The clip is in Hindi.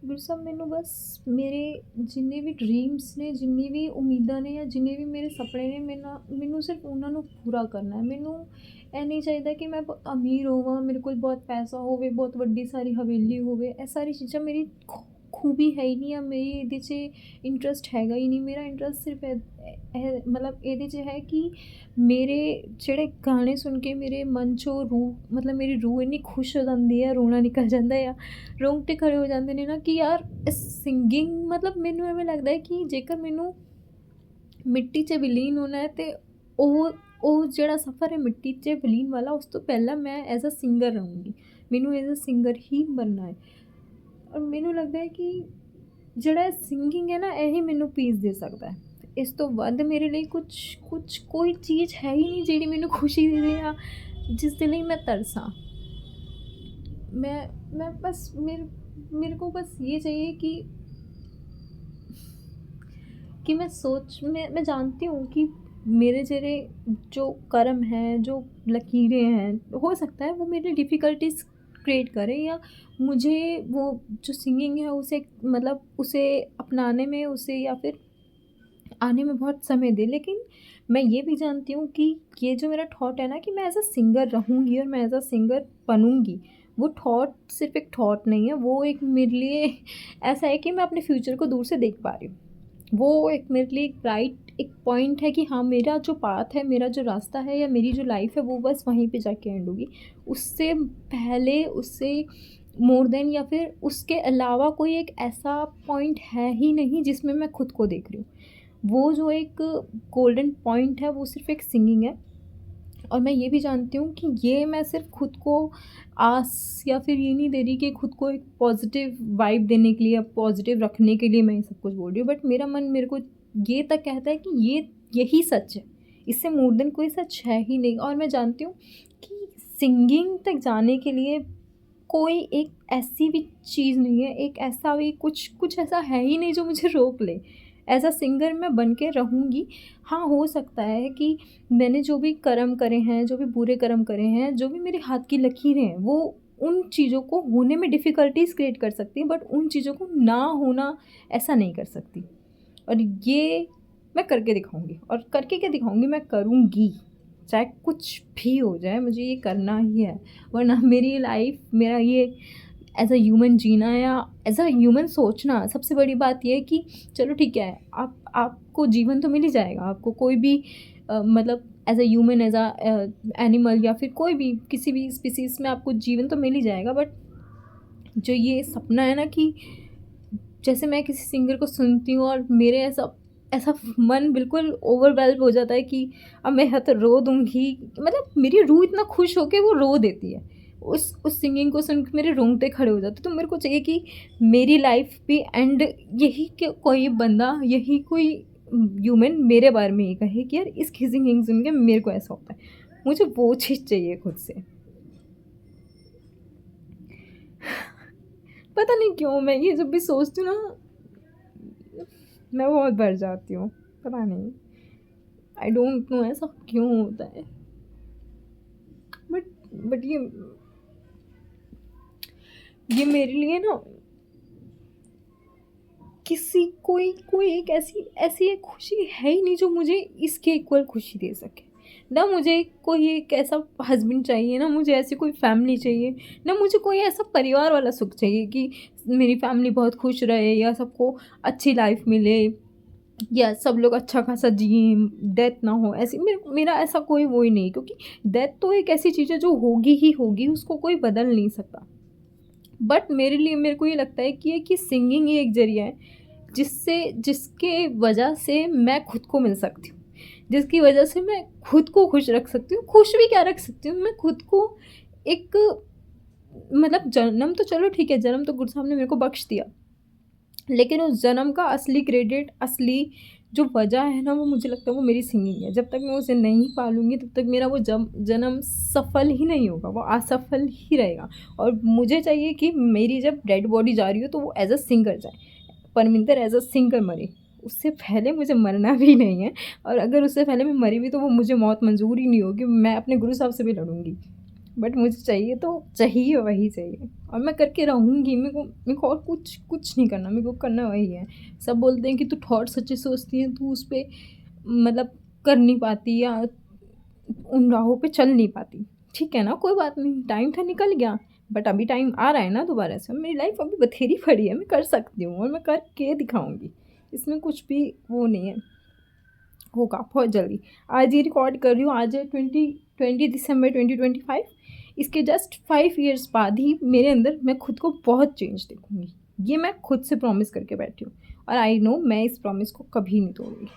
ਗੁਰੂ ਸਾਹਿਬ ਮੈਨੂੰ ਬਸ ਮੇਰੇ ਜਿੰਨੇ ਵੀ ਡਰੀਮਸ ਨੇ, ਜਿੰਨੀ ਵੀ ਉਮੀਦਾਂ ਨੇ ਜਾਂ ਜਿੰਨੇ ਵੀ ਮੇਰੇ ਸੁਪਨੇ ਨੇ, ਮੈਨੂੰ ਸਿਰਫ ਉਹਨਾਂ ਨੂੰ ਪੂਰਾ ਕਰਨਾ ਹੈ। ਮੈਨੂੰ ਇਹ ਨਹੀਂ ਚਾਹੀਦਾ ਕਿ ਮੈਂ ਅਮੀਰ ਹੋਵਾਂ, ਮੇਰੇ ਕੋਲ ਬਹੁਤ ਪੈਸਾ ਹੋਵੇ, ਬਹੁਤ ਵੱਡੀ ਸਾਰੀ ਹਵੇਲੀ ਹੋਵੇ। ਇਹ ਸਾਰੀ ਚੀਜ਼ਾਂ ਮੇਰੀ ਖੂਬੀ ਹੈ ਹੀ ਨਹੀਂ, ਜਾਂ ਮੇਰੀ ਇਹਦੇ 'ਚ ਇੰਟਰਸਟ ਹੈਗਾ ਹੀ ਨਹੀਂ। ਮੇਰਾ ਇੰਟਰਸਟ ਸਿਰਫ ਇਹ ਮਤਲਬ ਇਹਦੇ 'ਚ ਹੈ ਕਿ ਮੇਰੇ ਜਿਹੜੇ ਗਾਣੇ ਸੁਣ ਕੇ ਮੇਰੇ ਮਨ 'ਚੋਂ ਮਤਲਬ ਮੇਰੀ ਰੂਹ ਇੰਨੀ ਖੁਸ਼ ਹੋ ਜਾਂਦੀ ਹੈ, ਰੋਣਾ ਨਿਕਲ ਜਾਂਦਾ ਆ, ਰੋਂਗਟੇ ਖੜ੍ਹੇ ਹੋ ਜਾਂਦੇ ਨੇ ਨਾ ਕਿ ਯਾਰ ਸਿੰਗਿੰਗ ਮਤਲਬ ਮੈਨੂੰ ਐਵੇਂ ਲੱਗਦਾ ਹੈ ਕਿ ਜੇਕਰ ਮੈਨੂੰ ਮਿੱਟੀ 'ਚ ਵਿਲੀਨ ਹੋਣਾ ਹੈ ਅਤੇ ਉਹ ਜਿਹੜਾ ਸਫ਼ਰ ਹੈ ਮਿੱਟੀ 'ਚ ਵਿਲੀਨ ਵਾਲਾ, ਉਸ ਤੋਂ ਪਹਿਲਾਂ ਮੈਂ ਐਜ਼ ਅ ਸਿੰਗਰ ਰਹੂੰਗੀ। ਮੈਨੂੰ ਐਜ਼ ਅ ਸਿੰਗਰ ਹੀ ਬਣਨਾ ਹੈ। ਔਰ ਮੈਨੂੰ ਲੱਗਦਾ ਹੈ ਕਿ ਜਿਹੜਾ ਸਿੰਗਿੰਗ ਹੈ ਨਾ, ਇਹੀ ਮੈਨੂੰ ਪੀਸ ਦੇ ਸਕਦਾ ਹੈ। ਇਸ ਤੋਂ ਵੱਧ ਮੇਰੇ ਲਈ ਕੋਈ ਚੀਜ਼ ਹੈ ਹੀ ਨਹੀਂ ਜਿਹੜੀ ਮੈਨੂੰ ਖੁਸ਼ੀ ਦੇ ਜਾਂ ਜਿਸ ਦੇ ਲਈ ਮੈਂ ਤਰਸਾਂ। मैं बस मेरे को बस ये चाहिए कि मैं जानती हूँ कि मेरे जैसे जो कर्म हैं, जो लकीरें हैं, हो सकता है वो मेरे डिफ़िकल्टीज़ क्रिएट करें या मुझे वो जो सिंगिंग है उसे मतलब उसे अपनाने में, उसे या फिर आने में बहुत समय दे। लेकिन मैं ये भी जानती हूँ कि ये जो मेरा थॉट है ना कि मैं एज़ अ सिंगर रहूँगी और मैं एज़ अ सिंगर बनूँगी, वो थॉट सिर्फ़ एक थॉट नहीं है, वो एक मेरे लिए ऐसा है कि मैं अपने फ्यूचर को दूर से देख पा रही हूँ। वो एक मेरे लिए एक ब्राइट एक पॉइंट है कि हाँ, मेरा जो पाथ है, मेरा जो रास्ता है या मेरी जो लाइफ़ है, वो बस वहीं पे जाके एंड होगी। उससे पहले, उससे मोर देन या फिर उसके अलावा कोई एक ऐसा पॉइंट है ही नहीं जिसमें मैं खुद को देख रही हूँ। वो जो एक गोल्डन पॉइंट है, वो सिर्फ़ एक सिंगिंग है। और मैं ये भी जानती हूँ कि ये मैं सिर्फ़ खुद को आस या फिर ये नहीं दे रही कि खुद को एक पॉज़िटिव वाइब देने के लिए या पॉज़िटिव रखने के लिए मैं ये सब कुछ बोल रही हूँ। बट मेरा मन मेरे को ये तक कहता है कि यही सच है, इससे मोर देन कोई सच है ही नहीं। और मैं जानती हूँ कि सिंगिंग तक जाने के लिए कोई एक ऐसी भी चीज़ नहीं है, एक ऐसा भी कुछ ऐसा है ही नहीं जो मुझे रोक ले। एज़ अ सिंगर मैं बन के रहूँगी। हाँ, हो सकता है कि मैंने जो भी कर्म करे हैं, जो भी बुरे कर्म करे हैं, जो भी मेरे हाथ की लकीरें हैं, वो उन चीज़ों को होने में डिफ़िकल्टीज़ क्रिएट कर सकती हैं, बट उन चीज़ों को ना होना ऐसा नहीं कर सकती। और ये मैं करके दिखाऊँगी, और करके क्या दिखाऊँगी, मैं करूँगी। चाहे कुछ भी हो जाए, मुझे ये करना ही है। वरना मेरी लाइफ़, मेरा ये एज़ अ ह्यूमन जीना या एज़ अ ह्यूमन सोचना, सबसे बड़ी बात ये है कि चलो ठीक है, आपको जीवन तो मिल ही जाएगा। आपको कोई भी मतलब as a human, as a animal या फिर कोई भी किसी भी स्पीसीज़ में आपको जीवन तो मिल ही जाएगा। बट जो ये सपना है ना कि जैसे मैं किसी सिंगर को सुनती हूँ और मेरे ऐसा ऐसा मन बिल्कुल ओवरवेल्म हो जाता है कि अब मैं यहाँ तो रो दूँगी। मतलब मेरी रूह इतना खुश होके वो रो देती है। उस सिंगिंग को सुन के मेरे रोंगटे खड़े हो जाते। तो मेरे को चाहिए कि मेरी लाइफ़ भी एंड यही कि कोई बंदा, यही कोई ह्यूमन मेरे बारे में ये कहे कि यार इसकी सिंगिंग सुन के मेरे को ऐसा होता है। मुझे वो चीज़ चाहिए खुद से। पता नहीं क्यों मैं ये जब भी सोचती हूँ ना, मैं बहुत भर जाती हूँ। पता नहीं, आई डोंट नो ऐसा क्यों होता है। बट ये मेरे लिए ना किसी कोई एक ऐसी एक खुशी है ही नहीं जो मुझे इसके इक्वल खुशी दे सके। ना मुझे कोई एक ऐसा हस्बैंड चाहिए, ना मुझे ऐसी कोई फैमिली चाहिए, ना मुझे कोई ऐसा परिवार वाला सुख चाहिए कि मेरी फैमिली बहुत खुश रहे या सबको अच्छी लाइफ मिले या सब लोग अच्छा खासा जिएँ, डेथ ना हो। ऐसी मेरा ऐसा कोई वो ही नहीं, क्योंकि डेथ तो एक ऐसी चीज़ है जो होगी ही होगी, उसको कोई बदल नहीं सकता। बट मेरे को ये लगता है कि सिंगिंग ही एक ज़रिया है जिसके वजह से मैं खुद को मिल सकती हूँ, जिसकी वजह से मैं खुद को खुश रख सकती हूँ। खुश भी क्या रख सकती हूँ, मैं खुद को एक मतलब जन्म तो चलो ठीक है, जन्म तो गुरु साहब ने मेरे को बख्श दिया, लेकिन उस जन्म का असली क्रेडिट, असली जो वजह है ना, वो मुझे लगता है वो मेरी सिंगिंग है। जब तक मैं उसे नहीं पालूँगी तब तक मेरा वो जन्म सफल ही नहीं होगा, वो असफल ही रहेगा। और मुझे चाहिए कि मेरी जब डेड बॉडी जा रही हो तो वो एज़ अ सिंगर जाए, परमिंदर एज़ अ सिंगर मरे। उससे पहले मुझे मरना भी नहीं है, और अगर उससे पहले मैं मरी भी तो वो मुझे मौत मंजूर ही नहीं होगी। मैं अपने गुरु साहब से भी लड़ूँगी। बट मुझे चाहिए तो चाहिए, वही चाहिए और मैं करके रहूँगी। मेरे को और कुछ नहीं करना, मेरे को करना वही है। सब बोलते हैं कि तू थॉट्स अच्छे सोचती है, तू उस पे मतलब कर नहीं पाती या उन राहों पे चल नहीं पाती। ठीक है ना, कोई बात नहीं, टाइम था निकल गया, बट अभी टाइम आ रहा है ना दोबारा से। मेरी लाइफ अभी बथेरी पड़ी है, मैं कर सकती हूँ और मैं करके दिखाऊँगी। इसमें कुछ भी वो नहीं है, होगा बहुत जल्दी। आज ही रिकॉर्ड कर रही हूँ, आज है 20 दिसंबर 2025। इसके जस्ट 5 ईयर्स बाद ही मेरे अंदर मैं खुद को बहुत चेंज देखूँगी। ये मैं खुद से प्रॉमिस करके बैठी हूँ और आई नो मैं इस प्रॉमिस को कभी नहीं तोड़ूँगी।